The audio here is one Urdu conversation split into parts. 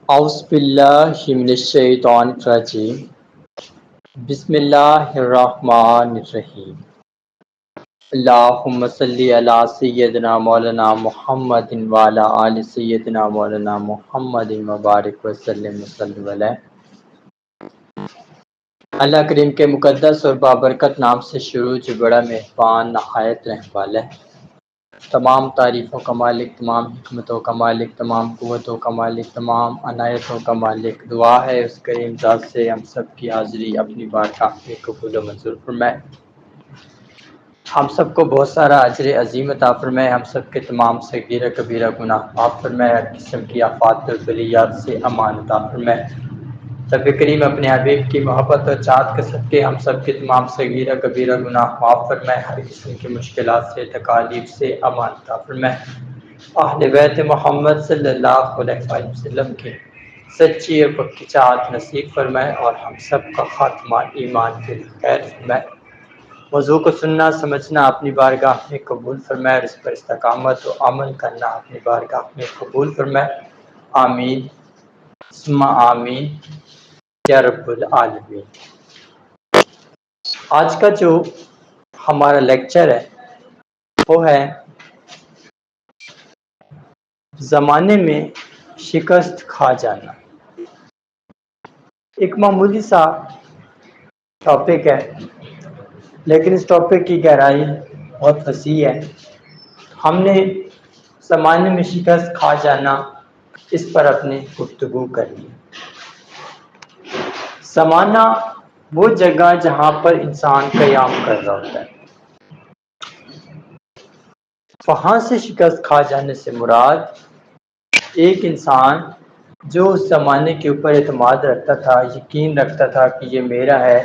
اعوذ باللہ من الشیطان الرجیم بسم اللہ الرحمن الرحیم اللہم صلی علی سیدنا مولانا محمد وعلی آل سیدنا مولانا محمد مبارک وسلم وسلم علیہ۔ اللہ کریم کے مقدس اور بابرکت نام سے شروع جو بڑا مہربان نہایت رحم والا ہے۔ تمام تعریفوں کا مالک، تمام حکمتوں کا مالک، تمام قوتوں کا مالک، تمام عنایتوں کا مالک۔ دعا ہے اس کریم ذات سے ہم سب کی حاضری اپنی بارگاہ میں قبول و منظور فرمائے، ہم سب کو بہت سارا اجر عظیم عطا فرمائے، ہم سب کے تمام صغیرہ کبیرہ گناہ معاف فرمائے، ہر قسم کی آفات اور بلیات سے امان عطا فرمائے۔ رب کریم اپنے حبیب کی محبت اور چاہت کے صدقے ہم سب کے تمام صغیرہ کبیرہ گناہ معاف فرمائے، ہر قسم کی مشکلات سے تکالیف سے امان عطا فرمائے۔ اہل بیت محمد صلی اللہ علیہ وآلہ وسلم کے سچی اور پکی چاہت نصیب فرمائے اور ہم سب کا خاتمہ ایمان کے خیر فرمائے۔ موضوع کو سننا سمجھنا اپنی بارگاہ میں قبول فرمائے اور اس پر استقامت و عمل کرنا اپنی بارگاہ میں قبول فرمائے۔ آمین ثم آمین یا رب العالمین۔ آج کا جو ہمارا لیکچر ہے وہ ہے زمانے میں شکست کھا جانا۔ ایک معمولی سا ٹاپک ہے لیکن اس ٹاپک کی گہرائی بہت وسیع ہے۔ ہم نے زمانے میں شکست کھا جانا اس پر اپنی گفتگو کرنی۔ زمانہ وہ جگہ جہاں پر انسان قیام کر رہا ہوتا ہے، وہاں سے شکست کھا جانے سے مراد ایک انسان جو اس زمانے کے اوپر اعتماد رکھتا تھا، یقین رکھتا تھا کہ یہ میرا ہے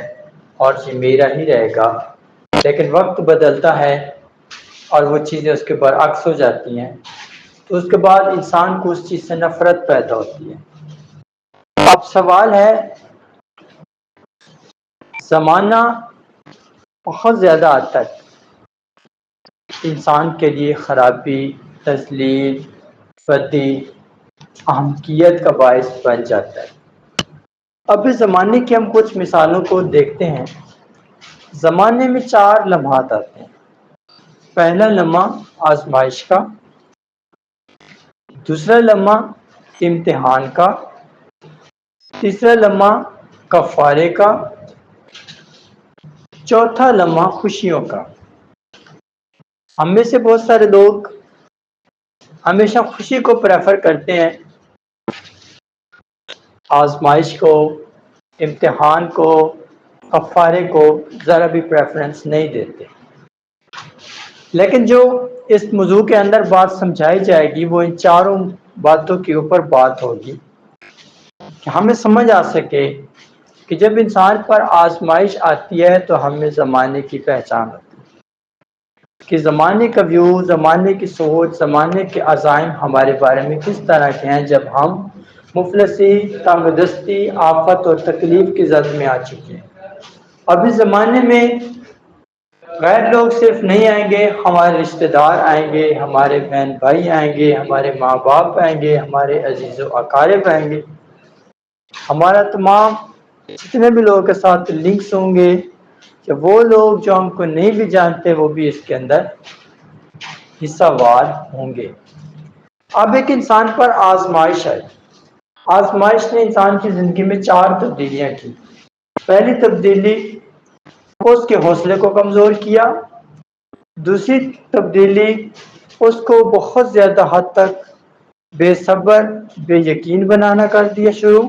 اور یہ میرا ہی رہے گا، لیکن وقت بدلتا ہے اور وہ چیزیں اس کے برعکس ہو جاتی ہیں، تو اس کے بعد انسان کو اس چیز سے نفرت پیدا ہوتی ہے۔ اب سوال ہے، زمانہ بہت زیادہ حد تک انسان کے لیے خرابی، تذلیل، بدی، احمقیت کا باعث بن جاتا ہے۔ اب اس زمانے کی ہم کچھ مثالوں کو دیکھتے ہیں۔ زمانے میں 4 لمحات آتے ہیں۔ پہلا لمحہ آزمائش کا، دوسرا لمحہ امتحان کا، تیسرا لمحہ کفارے کا، چوتھا لمحہ خوشیوں کا۔ ہم میں سے بہت سارے لوگ ہمیشہ خوشی کو پریفر کرتے ہیں، آزمائش کو، امتحان کو، کفارے کو ذرا بھی پریفرنس نہیں دیتے۔ لیکن جو اس موضوع کے اندر بات سمجھائی جائے گی وہ ان 4 باتوں کے اوپر بات ہوگی کہ ہمیں سمجھ آ سکے کہ جب انسان پر آزمائش آتی ہے تو ہمیں زمانے کی پہچان ہوتی ہے کہ زمانے کا ویو، زمانے کی سوچ، زمانے کے عزائم ہمارے بارے میں کس طرح کے ہیں جب ہم مفلسی، تنگ دستی، آفت اور تکلیف کی زد میں آ چکے ہیں۔ اب اس زمانے میں غیر لوگ صرف نہیں آئیں گے، ہمارے رشتہ دار آئیں گے، ہمارے بہن بھائی آئیں گے، ہمارے ماں باپ آئیں گے، ہمارے عزیز و اقارب آئیں گے، ہمارا تمام جتنے بھی لوگوں کے ساتھ لنکس ہوں گے، کہ وہ لوگ جو ہم کو نہیں بھی جانتے وہ بھی اس کے اندر حصہ وار ہوں گے۔ اب ایک انسان پر آزمائش آئی، آزمائش نے انسان کی زندگی میں 4 تبدیلیاں کی۔ پہلی تبدیلی اس کے حوصلے کو کمزور کیا، دوسری تبدیلی اس کو بہت زیادہ حد تک بے صبر، بے یقین بنانا کر دیا شروع،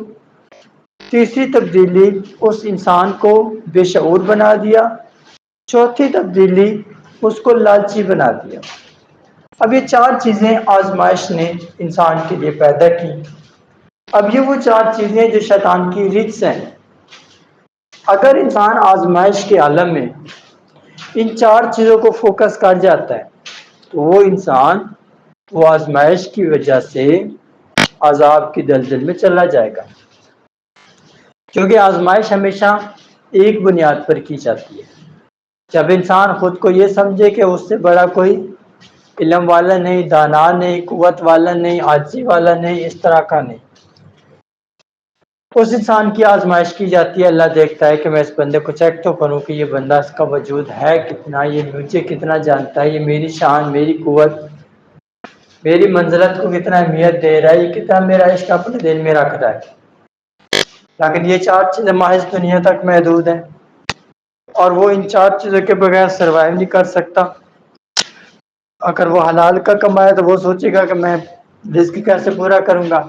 تیسری تبدیلی اس انسان کو بے شعور بنا دیا، چوتھی تبدیلی اس کو لالچی بنا دیا۔ اب یہ 4 چیزیں آزمائش نے انسان کے لیے پیدا کی۔ اب یہ وہ 4 چیزیں جو شیطان کی رجس ہیں۔ اگر انسان آزمائش کے عالم میں ان 4 چیزوں کو فوکس کر جاتا ہے تو وہ انسان وہ آزمائش کی وجہ سے عذاب کی دلدل میں چلا جائے گا، کیونکہ آزمائش ہمیشہ ایک بنیاد پر کی جاتی ہے۔ جب انسان خود کو یہ سمجھے کہ اس سے بڑا کوئی علم والا نہیں، دانا نہیں، قوت والا نہیں، عاجزی والا نہیں، اس طرح کا نہیں، اس انسان کی آزمائش کی جاتی ہے، اللہ دیکھتا ہے کہ میں اس بندے کو چیک تو کروں کہ یہ بندہ، اس کا وجود ہے کتنا، یہ مجھے کتنا جانتا ہے، یہ میری شان، میری قوت، میری منزلت کو کتنا اہمیت دے رہا ہے، یہ کتنا میرا عشق اپنے دل میں رکھ رہا ہے۔ لیکن یہ چار چیزیں محض دنیا تک محدود ہیں، اور وہ ان چار چیزوں کے بغیر سروائیو نہیں کر سکتا۔ اگر وہ حلال کا کمائے تو وہ سوچے گا کہ میں رزق کیسے پورا کروں گا۔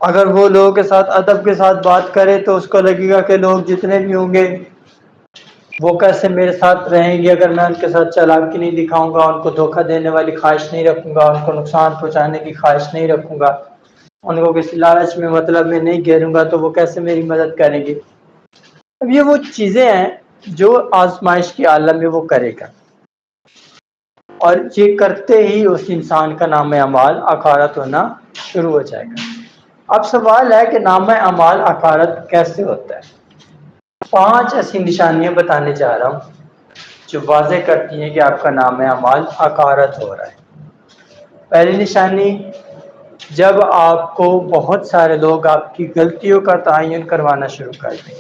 اگر وہ لوگوں کے ساتھ ادب کے ساتھ بات کرے تو اس کو لگے گا کہ لوگ جتنے بھی ہوں گے وہ کیسے میرے ساتھ رہیں گے اگر میں ان کے ساتھ چالاکی نہیں دکھاؤں گا، ان کو دھوکہ دینے والی خواہش نہیں رکھوں گا، ان کو نقصان پہنچانے کی خواہش نہیں رکھوں گا، ان کو کسی لالچ میں مطلب میں نہیں گھیروں گا، تو وہ کیسے میری مدد کریں گے۔ اب یہ وہ چیزیں ہیں جو آزمائش کے عالم میں وہ کرے گا، اور یہ کرتے ہی اس انسان کا نام اعمال اخارت ہونا شروع ہو جائے گا۔ اب سوال ہے کہ نام اعمال اخارت کیسے ہوتا ہے؟ 5 ایسی نشانیاں بتانے جا رہا ہوں جو واضح کرتی ہیں کہ آپ کا نام اعمال اخارت ہو رہا ہے۔ پہلی نشانی، جب آپ کو بہت سارے لوگ آپ کی غلطیوں کا تعین کروانا شروع کر دیں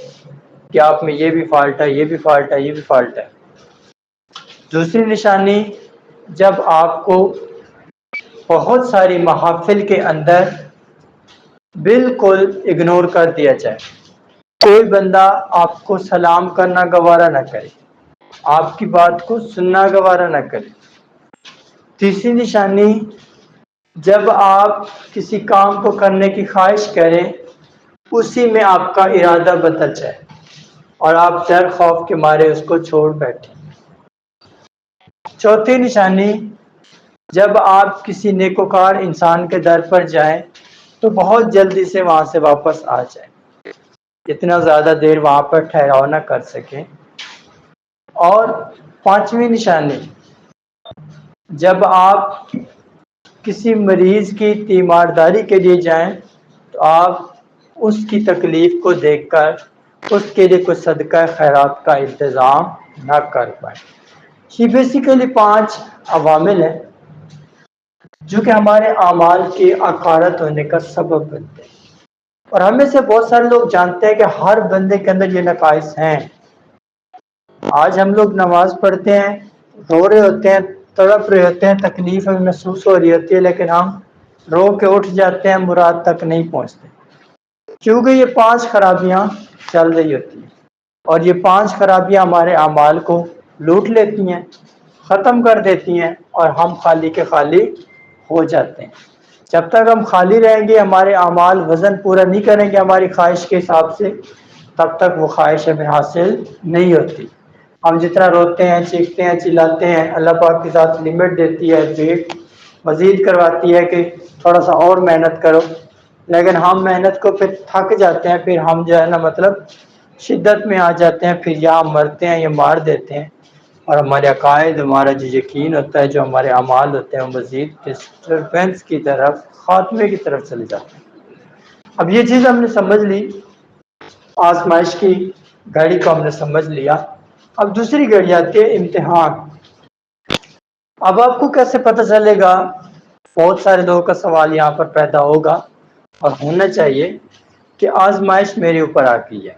کہ آپ میں یہ بھی فالٹ ہے، یہ بھی فالٹ ہے، یہ بھی فالٹ ہے۔ دوسری نشانی، جب آپ کو بہت ساری محافل کے اندر بالکل اگنور کر دیا جائے، کوئی بندہ آپ کو سلام کرنا گوارا نہ کرے، آپ کی بات کو سننا گوارا نہ کرے۔ تیسری نشانی، جب آپ کسی کام کو کرنے کی خواہش کریں اسی میں آپ کا ارادہ بدل جائے اور آپ ڈر خوف کے مارے اس کو چھوڑ بیٹھیں۔ چوتھی نشانی، جب آپ کسی نیکوکار انسان کے در پر جائیں تو بہت جلدی سے وہاں سے واپس آ جائیں، اتنا زیادہ دیر وہاں پر ٹھہراؤ نہ کر سکیں۔ اور پانچویں نشانی، جب آپ کسی مریض کی تیمارداری کے لیے جائیں تو آپ اس کی تکلیف کو دیکھ کر اس کے لیے کچھ صدقہ خیرات کا انتظام نہ کر پائیں۔ یہ بیسیکلی 5 عوامل ہیں جو کہ ہمارے اعمال کے اخارت ہونے کا سبب بنتے ہیں، اور ہمیں سے بہت سارے لوگ جانتے ہیں کہ ہر بندے کے اندر یہ نقائص ہیں۔ آج ہم لوگ نماز پڑھتے ہیں، رو رہے ہوتے ہیں، تڑپ رہے ہوتے ہیں، تکلیف ہمیں محسوس ہو رہی ہوتی ہے، لیکن ہم رو کے اٹھ جاتے ہیں، مراد تک نہیں پہنچتے، کیونکہ یہ 5 خرابیاں چل رہی ہوتی ہیں، اور یہ 5 خرابیاں ہمارے اعمال کو لوٹ لیتی ہیں، ختم کر دیتی ہیں، اور ہم خالی کے خالی ہو جاتے ہیں۔ جب تک ہم خالی رہیں گے، ہمارے اعمال وزن پورا نہیں کریں گے ہماری خواہش کے حساب سے، تب تک وہ خواہش ہمیں حاصل نہیں ہوتی۔ ہم جتنا روتے ہیں، چیختے ہیں، چلاتے ہیں، اللہ پاک کی ذات لمٹ دیتی ہے، ویٹ مزید کرواتی ہے کہ تھوڑا سا اور محنت کرو، لیکن ہم محنت کو پھر تھک جاتے ہیں، پھر ہم جو ہے نا مطلب شدت میں آ جاتے ہیں، پھر یا مرتے ہیں یا مار دیتے ہیں، اور ہمارے عقائد، ہمارا جو یقین ہوتا ہے، جو ہمارے اعمال ہوتے ہیں، وہ مزید ڈسٹربنس کی طرف، خاتمے کی طرف چلے جاتے ہیں۔ اب یہ چیز ہم نے سمجھ لی، آزمائش کی گھڑی کو ہم نے سمجھ لیا۔ اب دوسری گھڑی آتی ہے امتحان۔ اب آپ کو کیسے پتہ چلے گا؟ بہت سارے لوگوں کا سوال یہاں پر پیدا ہوگا اور ہونا چاہیے کہ آزمائش میرے اوپر آ گئی ہے۔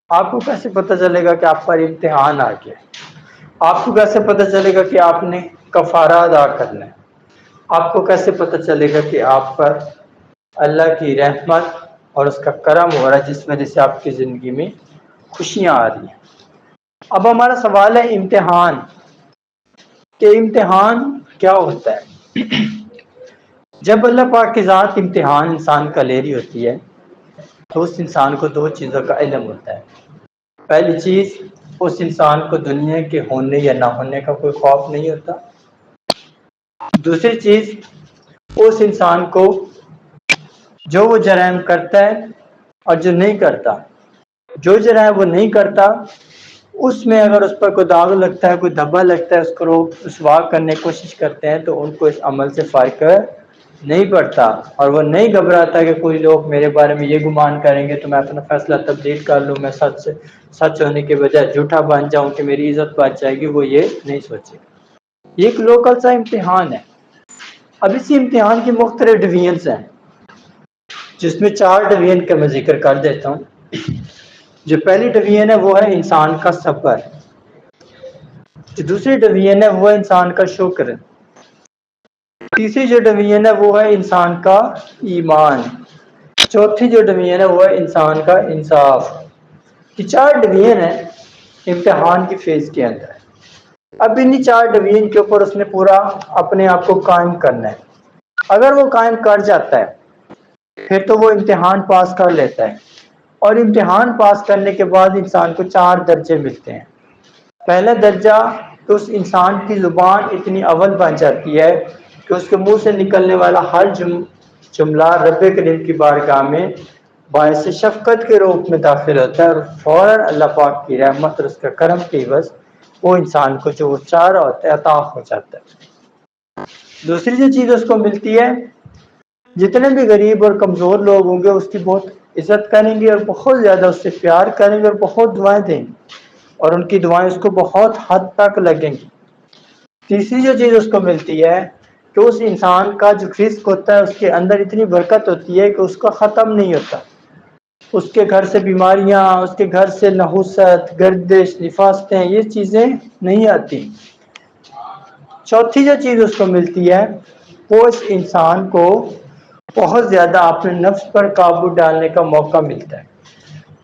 آپ کو کیسے پتہ چلے گا کہ آپ پر امتحان آ گیا؟ آپ کو کیسے پتہ چلے گا کہ آپ نے کفارہ ادا کرنا ہے؟ آپ کو کیسے پتہ چلے گا کہ آپ پر اللہ کی رحمت اور اس کا کرم ہو رہا ہے، جس وجہ سے آپ کی زندگی میں خوشیاں آ رہی ہیں؟ اب ہمارا سوال ہے امتحان، کہ امتحان کیا ہوتا ہے؟ جب اللہ پاک کی ذات امتحان انسان کا لے رہی ہوتی ہے تو اس انسان کو 2 چیزوں کا علم ہوتا ہے۔ پہلی چیز، اس انسان کو دنیا کے ہونے یا نہ ہونے کا کوئی خوف نہیں ہوتا۔ دوسری چیز، اس انسان کو جو وہ جرائم کرتا ہے اور جو نہیں کرتا، جو جرائم وہ نہیں کرتا اس میں اگر اس پر کوئی داغ لگتا ہے، کوئی دھبا لگتا ہے، اس کو رسوا کرنے کی کوشش کرتے ہیں تو ان کو اس عمل سے فائقہ نہیں پڑتا، اور وہ نہیں گھبراتا کہ کوئی لوگ میرے بارے میں یہ گمان کریں گے تو میں اپنا فیصلہ تبدیل کر لوں، میں سچ ہونے کے بجائے جھوٹا بن جاؤں کہ میری عزت بچ جائے گی، وہ یہ نہیں سوچے۔ یہ ایک لوکل سا امتحان ہے۔ اب اسی امتحان کی مختلف ڈویژنز ہیں۔ جس میں 4 ڈویژن کا میں ذکر کر دیتا ہوں۔ جو پہلی ڈویژن ہے وہ ہے انسان کا صبر، جو دوسری ڈویژن ہے وہ ہے انسان کا شکر، تیسری جو ڈویژن ہے وہ ہے انسان کا ایمان، چوتھی جو ڈویژن ہے وہ ہے انسان کا انصاف۔ یہ 4 ڈویژن ہے امتحان کی فیز کے اندر۔ اب انہی 4 ڈویژن کے اوپر اس نے پورا اپنے آپ کو قائم کرنا ہے۔ اگر وہ قائم کر جاتا ہے پھر تو وہ امتحان پاس کر لیتا ہے، اور امتحان پاس کرنے کے بعد انسان کو 4 درجے ملتے ہیں۔ پہلا درجہ تو اس انسان کی زبان اتنی اول بن جاتی ہے کہ اس کے منہ سے نکلنے والا ہر جملہ رب کریم کی بارگاہ میں باعث شفقت کے روپ میں داخل ہوتا ہے، اور فوراً اللہ پاک کی رحمت اور اس کا کرم کی عوض وہ انسان کو جو وہ چاہ رہا ہوتا ہے عطا ہو جاتا ہے۔ دوسری جو چیز اس کو ملتی ہے، جتنے بھی غریب اور کمزور لوگ ہوں گے اس کی بہت عزت کریں گے اور بہت زیادہ اس سے پیار کریں گے اور بہت دعائیں دیں گے، اور ان کی دعائیں اس کو بہت حد تک لگیں گی۔ تیسری جو چیز اس کو ملتی ہے کہ اس انسان کا جو رزق ہوتا ہے اس کے اندر اتنی برکت ہوتی ہے کہ اس کا ختم نہیں ہوتا، اس کے گھر سے بیماریاں، اس کے گھر سے نحوست، گردش، نفاستیں، یہ چیزیں نہیں آتی۔ چوتھی جو چیز اس کو ملتی ہے وہ اس انسان کو بہت زیادہ اپنے نفس پر قابو ڈالنے کا موقع ملتا ہے،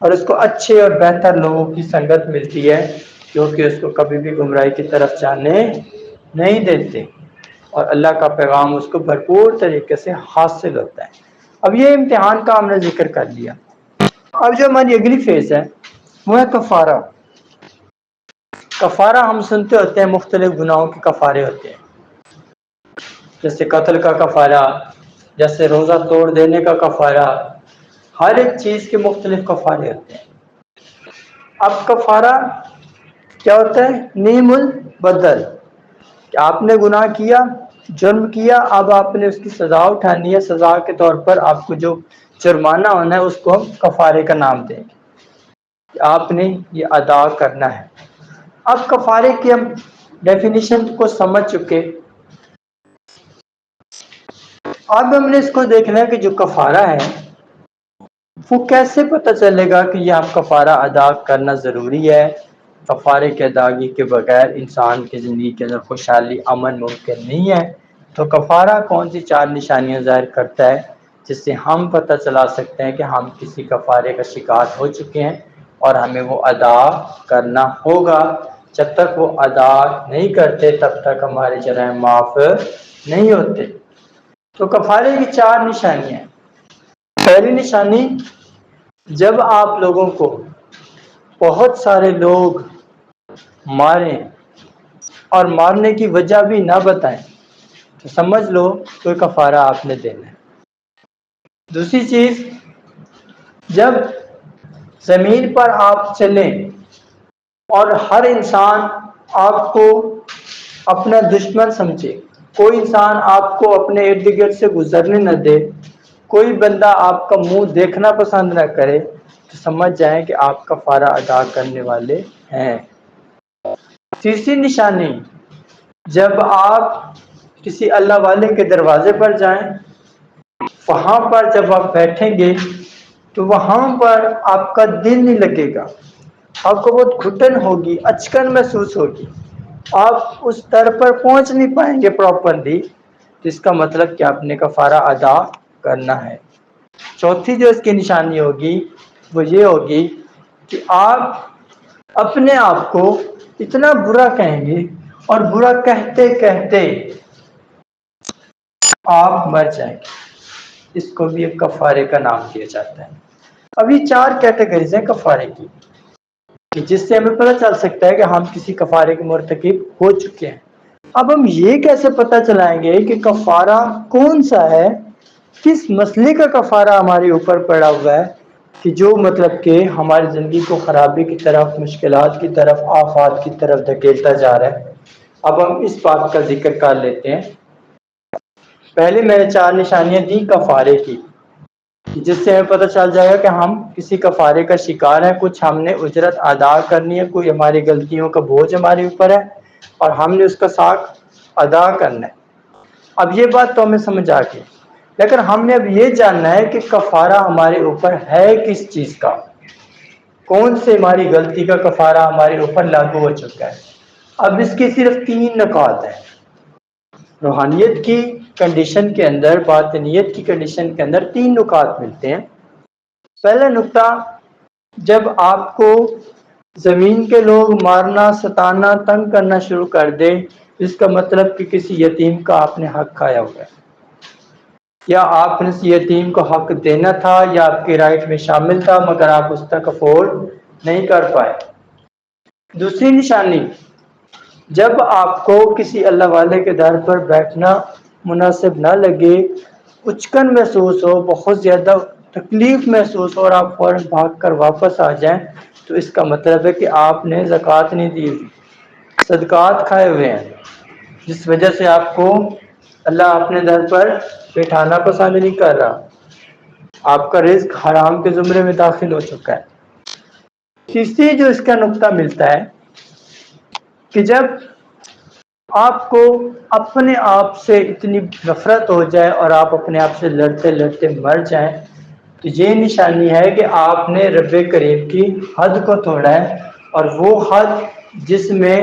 اور اس کو اچھے اور بہتر لوگوں کی سنگت ملتی ہے جو کہ اس کو کبھی بھی گمراہی کی طرف جانے نہیں دیتے، اور اللہ کا پیغام اس کو بھرپور طریقے سے حاصل ہوتا ہے۔ اب یہ امتحان کا ہم نے ذکر کر لیا۔ اب جو ہماری اگلی فیز ہے وہ ہے کفارہ۔ کفارہ ہم سنتے ہوتے ہیں مختلف گناہوں کے کفارے ہوتے ہیں، جیسے قتل کا کفارہ، جیسے روزہ توڑ دینے کا کفارہ، ہر ایک چیز کے مختلف کفارے ہوتے ہیں۔ اب کفارہ کیا ہوتا ہے؟ نیم البدل، کہ آپ نے گناہ کیا، جرم کیا، اب آپ نے اس کی سزا اٹھانی ہے، سزا کے طور پر آپ کو جو جرمانہ ہونا ہے اس کو ہم کفارے کا نام دیں گے کہ آپ نے یہ ادا کرنا ہے۔ اب کفارے کی ہم ڈیفینیشن کو سمجھ چکے، اب ہم نے اس کو دیکھنا ہے کہ جو کفارہ ہے وہ کیسے پتہ چلے گا کہ یہ آپ کفارہ ادا کرنا ضروری ہے۔ کفارے کی ادائیگی کے بغیر انسان کی زندگی کے اندر خوشحالی، امن ممکن نہیں ہے۔ تو کفارہ کون سی 4 نشانیاں ظاہر کرتا ہے جس سے ہم پتہ چلا سکتے ہیں کہ ہم کسی کفارے کا شکار ہو چکے ہیں اور ہمیں وہ ادا کرنا ہوگا۔ جب تک وہ ادا نہیں کرتے تب تک ہمارے جرائم معاف نہیں ہوتے۔ تو کفارے کی 4 نشانیاں ہیں۔ پہلی نشانی، جب آپ لوگوں کو بہت سارے لوگ ماریں اور مارنے کی وجہ بھی نہ بتائیں تو سمجھ لو کوئی کفارہ آپ نے دینا ہے۔ دوسری چیز، جب زمین پر آپ چلیں اور ہر انسان آپ کو اپنا دشمن سمجھے، کوئی انسان آپ کو اپنے ارد گرد سے گزرنے نہ دے، کوئی بندہ آپ کا منہ دیکھنا پسند نہ کرے، تو سمجھ جائیں کہ آپ کفارہ ادا کرنے والے ہیں۔ تیسری نشانی، جب آپ کسی اللہ والے کے دروازے پر جائیں، وہاں پر جب آپ بیٹھیں گے تو وہاں پر آپ کا دل نہیں لگے گا، آپ کو بہت گھٹن ہوگی، اچکن محسوس ہوگی، آپ اس در پر پہنچ نہیں پائیں گے پراپرلی، جس کا مطلب کہ آپ نے کفارہ ادا کرنا ہے۔ چوتھی جو اس کی نشانی ہوگی وہ یہ ہوگی کہ آپ اپنے آپ کو اتنا برا کہیں گے اور برا کہتے کہتے آپ مر جائیں گے، اس کو بھی ایک کفارے کا نام دیا جاتا ہے۔ اب یہ 4 کیٹیگریز ہیں کفارے کی، کہ جس سے ہمیں پتہ چل سکتا ہے کہ ہم کسی کفارے کے مرتکب ہو چکے ہیں۔ اب ہم یہ کیسے پتہ چلائیں گے کہ کفارہ کون سا ہے، کس مسئلے کا کفارہ ہمارے اوپر پڑا ہوا ہے کہ جو مطلب کہ ہماری زندگی کو خرابی کی طرف، مشکلات کی طرف، آفات کی طرف دھکیلتا جا رہا ہے۔ اب ہم اس بات کا ذکر کر لیتے ہیں۔ پہلے میں نے 4 نشانیاں دی کفارے کی، جس سے ہمیں پتہ چل جائے گا کہ ہم کسی کفارے کا شکار ہیں، کچھ ہم نے اجرت ادا کرنی ہے، کوئی ہماری غلطیوں کا بوجھ ہمارے اوپر ہے اور ہم نے اس کا ساق ادا کرنا ہے۔ اب یہ بات تو ہمیں سمجھ آ گئی۔ لیکن ہم نے اب یہ جاننا ہے کہ کفارہ ہمارے اوپر ہے کس چیز کا، کون سے ہماری غلطی کا کفارہ ہمارے اوپر لاگو ہو چکا ہے۔ اب اس کی صرف 3 نکات ہیں۔ روحانیت کی کنڈیشن کے اندر، باطنیت کی کنڈیشن کے اندر 3 نکات ملتے ہیں۔ پہلا نکتہ، جب آپ کو زمین کے لوگ مارنا، ستانا، تنگ کرنا شروع کر دے، اس کا مطلب کہ کسی یتیم کا آپ نے حق کھایا ہوا ہے، یا آپ نے اس یتیم کو حق دینا تھا یا آپ کے رائٹ میں شامل تھا مگر آپ اس تک افورڈ نہیں کر پائے۔ دوسری نشانی، جب آپ کو کسی اللہ والے کے در پر بیٹھنا مناسب نہ لگے، اچکن محسوس ہو، بہت زیادہ تکلیف محسوس ہو اور آپ فوراً بھاگ کر واپس آ جائیں، تو اس کا مطلب ہے کہ آپ نے زکوٰۃ نہیں دی ہوئی، صدقات کھائے ہوئے ہیں، جس وجہ سے آپ کو اللہ اپنے در پر بٹھانا پسند نہیں کر رہا، آپ کا رزق حرام کے زمرے میں داخل ہو چکا ہے۔ تیسری جو اس کا نقطہ ملتا ہے کہ جب آپ کو اپنے آپ سے اتنی نفرت ہو جائے اور آپ اپنے آپ سے لڑتے لڑتے مر جائیں، تو یہ نشانی ہے کہ آپ نے رب کریم کی حد کو توڑا ہے، اور وہ حد جس میں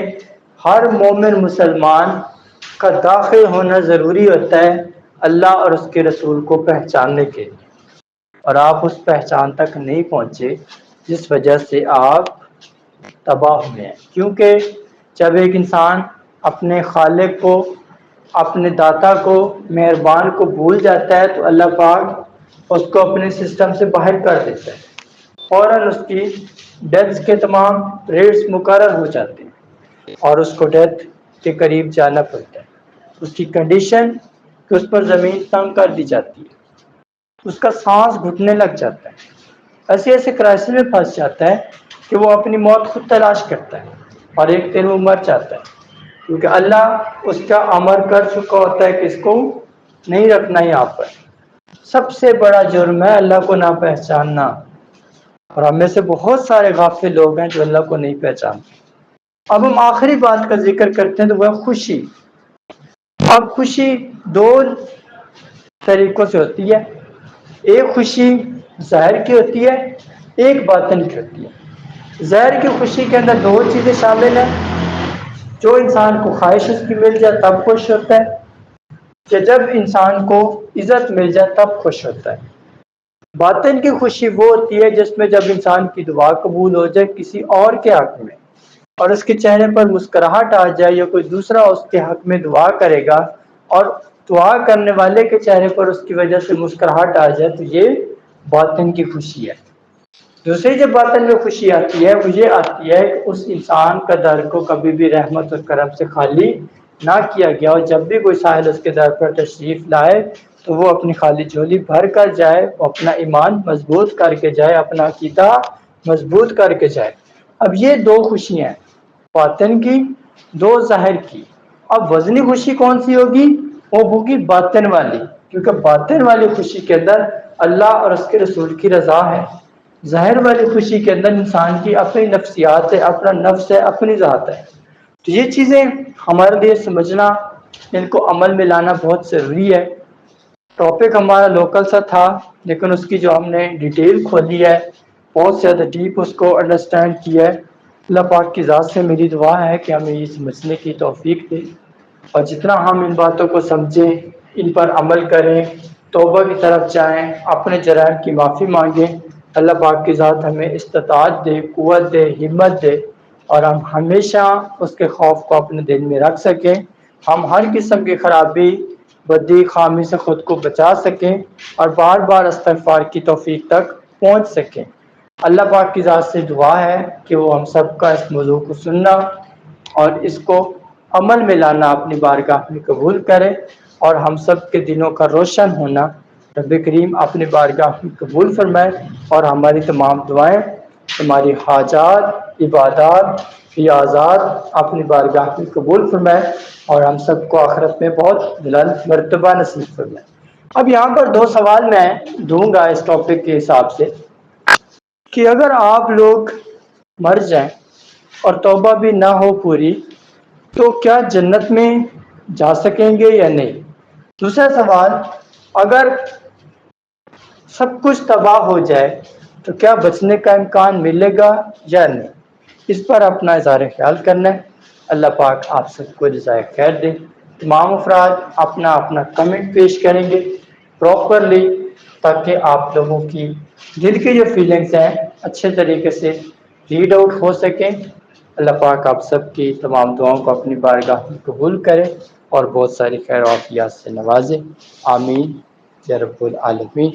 ہر مومن مسلمان کا داخل ہونا ضروری ہوتا ہے اللہ اور اس کے رسول کو پہچاننے کے لیے، اور آپ اس پہچان تک نہیں پہنچے، جس وجہ سے آپ تباہ ہوئے ہیں۔ کیونکہ جب ایک انسان اپنے خالق کو، اپنے داتا کو، مہربان کو بھول جاتا ہے تو اللہ پاک اس کو اپنے سسٹم سے باہر کر دیتا ہے، فوراً اس کی ڈیتھ کے تمام ریٹس مقرر ہو جاتے ہیں اور اس کو ڈیتھ کے قریب جانا پڑتا ہے۔ اس کی کنڈیشن کہ اس پر زمین تنگ کر دی جاتی ہے، اس کا سانس گھٹنے لگ جاتا ہے، ایسے ایسے کرائسس میں پھنس جاتا ہے کہ وہ اپنی موت خود تلاش کرتا ہے اور ایک دن وہ مر جاتا ہے، کیونکہ اللہ اس کا امر کر چکا ہوتا ہے کہ اس کو نہیں رکھنا یہاں پر۔ سب سے بڑا جرم ہے اللہ کو نہ پہچاننا، اور ہم میں سے بہت سارے غافل لوگ ہیں جو اللہ کو نہیں پہچانتے۔ اب ہم آخری بات کا ذکر کرتے ہیں تو وہ خوشی۔ اب خوشی 2 طریقوں سے ہوتی ہے، ایک خوشی ظاہر کی ہوتی ہے، ایک باطن کی ہوتی ہے۔ ظاہر کی خوشی کے اندر 2 چیزیں شامل ہیں، جو انسان کو خواہش اس کی مل جائے تب خوش ہوتا ہے، کہ جب انسان کو عزت مل جائے تب خوش ہوتا ہے۔ باطن کی خوشی وہ ہوتی ہے جس میں جب انسان کی دعا قبول ہو جائے کسی اور کے حق میں، اور اس کے چہرے پر مسکراہٹ آ جائے، یا کوئی دوسرا اس کے حق میں دعا کرے گا اور دعا کرنے والے کے چہرے پر اس کی وجہ سے مسکراہٹ آ جائے، تو یہ باطن کی خوشی ہے۔ دوسری جب باطن میں خوشی آتی ہے وہ یہ آتی ہے کہ اس انسان کا در کو کبھی بھی رحمت اور کرم سے خالی نہ کیا گیا، اور جب بھی کوئی سائل اس کے در پر تشریف لائے تو وہ اپنی خالی جھولی بھر کر جائے، وہ اپنا ایمان مضبوط کر کے جائے، اپنا عقیدہ مضبوط کر کے جائے۔ اب یہ 2 خوشیاں ہیں، باطن کی، 2 ظاہر کی۔ اب وزنی خوشی کون سی ہوگی؟ وہ ہوگی باطن والی، کیونکہ باطن والی خوشی کے اندر اللہ اور اس کے رسول کی رضا ہے۔ ظاہر والی خوشی کے اندر انسان کی اپنی نفسیات ہے، اپنا نفس ہے، اپنی ذات ہے۔ تو یہ چیزیں ہمارے لیے سمجھنا، ان کو عمل میں لانا بہت ضروری ہے۔ ٹاپک ہمارا لوکل سا تھا، لیکن اس کی جو ہم نے ڈیٹیل کھولی ہے، بہت زیادہ ڈیپ اس کو انڈرسٹینڈ کیا ہے۔ اللہ پاک کی ذات سے میری دعا ہے کہ ہمیں یہ سمجھنے کی توفیق دے، اور جتنا ہم ان باتوں کو سمجھیں، ان پر عمل کریں، توبہ کی طرف جائیں، اپنے جرائم کی معافی مانگیں، اللہ پاک کی ذات ہمیں استطاعت دے، قوت دے، ہمت دے، اور ہم ہمیشہ اس کے خوف کو اپنے دل میں رکھ سکیں، ہم ہر قسم کی خرابی، بدی، خامی سے خود کو بچا سکیں، اور بار بار استغفار کی توفیق تک پہنچ سکیں۔ اللہ پاک کی ذات سے دعا ہے کہ وہ ہم سب کا اس موضوع کو سننا اور اس کو عمل میں لانا اپنی بارگاہ میں قبول کرے، اور ہم سب کے دلوں کا روشن ہونا رب کریم اپنی بارگاہ میں قبول فرمائے، اور ہماری تمام دعائیں، ہماری حاجات، عبادات، ریاضات اپنی بارگاہ میں قبول فرمائے، اور ہم سب کو آخرت میں بہت بلند مرتبہ نصیب فرمائے۔ اب یہاں پر 2 سوال میں دوں گا اس ٹاپک کے حساب سے، کہ اگر آپ لوگ مر جائیں اور توبہ بھی نہ ہو پوری تو کیا جنت میں جا سکیں گے یا نہیں؟ دوسرا سوال اگر سب کچھ تباہ ہو جائے تو کیا بچنے کا امکان ملے گا یا نہیں؟ اس پر اپنا اظہار خیال کرنا ہے۔ اللہ پاک آپ سب کو جزائے خیر دے۔ تمام افراد اپنا اپنا کمنٹ پیش کریں گے پراپرلی، تاکہ آپ لوگوں کی دل کی جو فیلنگس ہیں اچھے طریقے سے ریڈ آؤٹ ہو سکیں۔ اللہ پاک آپ سب کی تمام دعاؤں کو اپنی بارگاہ میں قبول کرے اور بہت ساری خیر و عافیات سے نوازے، آمین یا رب العالمین۔